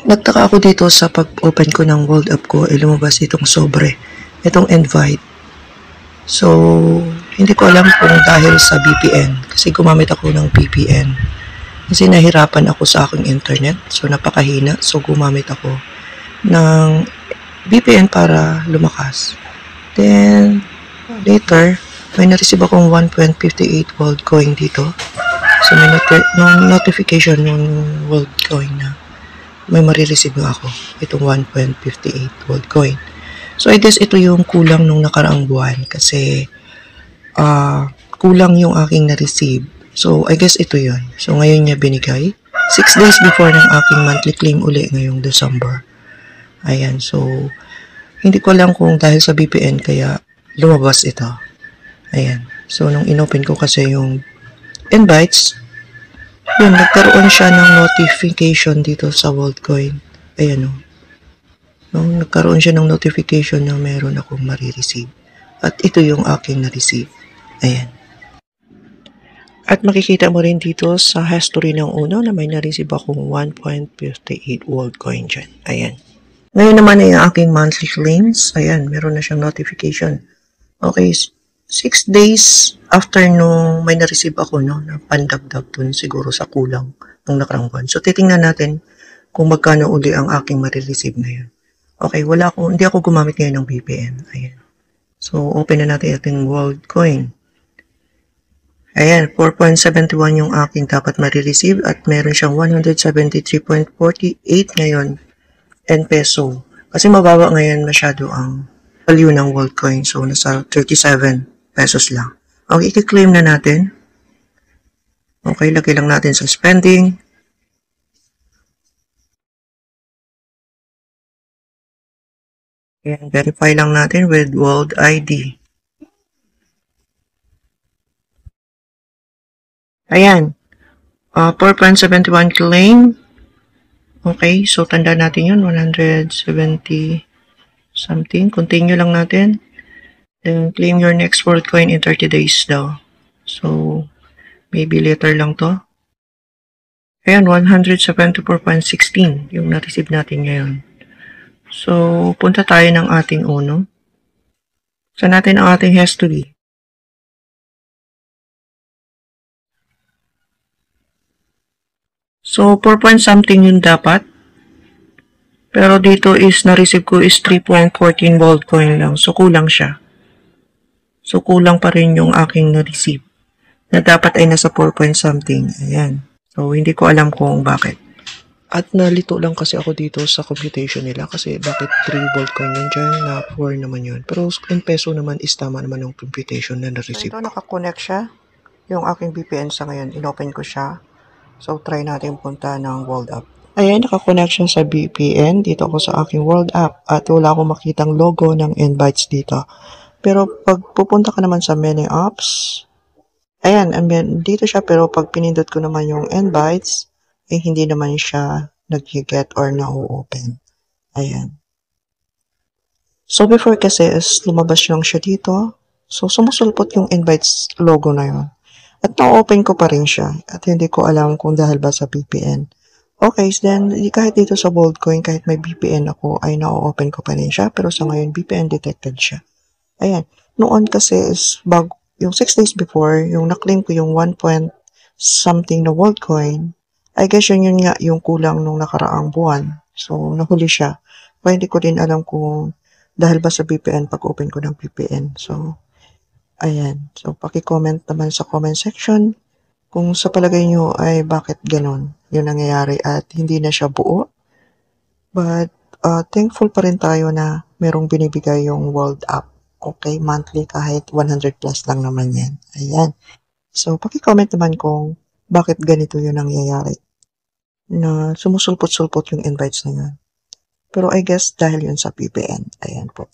Nagtaka ako dito sa pag-open ko ng World App ko, lumabas itong sobre, itong invite. So, hindi ko alam kung dahil sa VPN, kasi gumamit ako ng VPN. Kasi nahirapan ako sa aking internet, so napakahina, so gumamit ako ng VPN para lumakas. Then, later, may na-receive akong 1.58 world coin dito. So, may notification yung world coin na may marireceive na ako. Itong 1.58 world coin. So, I guess ito yung kulang nung nakaraang buwan kasi kulang yung aking na-receive. So, I guess ito yun. So, ngayon niya binigay. 6 days before ng aking monthly claim uli ngayong December. Ayan. So, hindi ko alam kung dahil sa VPN kaya lumabas ito. Ayan. So, nung inopen ko kasi yung invites, yun, nagkaroon siya ng notification dito sa WorldCoin. Ayan o. No, nagkaroon siya ng notification na meron akong marireceive. At ito yung aking na-receive. Ayan. At makikita mo rin dito sa history ng uno na may na-receive akong 1.58 WorldCoin dyan. Ayan. Ngayon naman ay yung aking monthly claims. Ayan, meron na siyang notification. Okay, 6 days after nung may na-receive ako, no, na pandagdag dun siguro sa kulang ng nakarang buwan. So, titingnan natin kung magkano uli ang aking marireceive ngayon. Okay, hindi ako gumamit ngayon ng VPN. Ayan. So, open na natin ating WorldCoin. Ayan, 4.71 yung aking dapat marireceive at meron siyang 173.48 ngayon and peso. Kasi mababa ngayon masyado ang value ng WorldCoin. So, nasa 37 pesos lang. Okay, i-claim na natin. Okay, lagay lang natin sa spending. Ayan, verify lang natin with World ID. Ayan, 4.71 claim. Okay, so tanda natin yun, 170 something. Continue lang natin. Then, claim your next WorldCoin in 30 days daw. So, maybe later lang to. Ayan, 174.16 yung na-receive natin ngayon. So, punta tayo ng ating uno. Sa natin ang ating history. So, 4 point something yun dapat. Pero dito is na-receive ko is 3.14 WorldCoin lang. So, kulang siya. So, kulang pa rin yung aking na-receive. Na dapat ay nasa 4 point something. Ayan. So, hindi ko alam kung bakit. At nalito lang kasi ako dito sa computation nila kasi bakit 3 WorldCoin yun dyan na 4 naman yun. Pero in peso naman is tama naman yung computation na na-receive. So, ito nakakonect siya. Yung aking VPN sa ngayon, inopen ko siya. So, try natin punta ng World App. Ayan, nakakonect siya sa VPN. Dito ako sa aking World App at wala akong makitang logo ng invites dito. Pero pag pupunta ka naman sa many apps, ayan, dito siya pero pag pinindot ko naman yung invites, eh hindi naman siya nag-get or na-open. Ayan. So before kasi is lumabas lang siya dito. So sumusulpot yung invites logo na yun. At na-open ko pa rin siya. At hindi ko alam kung dahil ba sa VPN. Okay, so then kahit dito sa WorldCoin, kahit may VPN ako, ay na-open ko pa rin siya. Pero sa ngayon, VPN detected siya. Ayan. Noon kasi is yung 6 days before, yung na-claim ko yung 1 point something na WorldCoin, I guess yun nga yung kulang nung nakaraang buwan. So, nahuli siya. Kaya hindi ko din alam kung dahil ba sa VPN pag-open ko ng VPN. So, ayan. So, paki-comment naman sa comment section kung sa palagay nyo ay bakit ganon yung nangyayari at hindi na siya buo. But, thankful pa rin tayo na merong binibigay yung World App. Okay, monthly kahit 100 plus lang naman yan. Ayan. So, paki-comment naman kung bakit ganito yung nangyayari. Na sumusulpot-sulpot yung invites na yun. Pero I guess dahil yun sa VPN. Ayan po.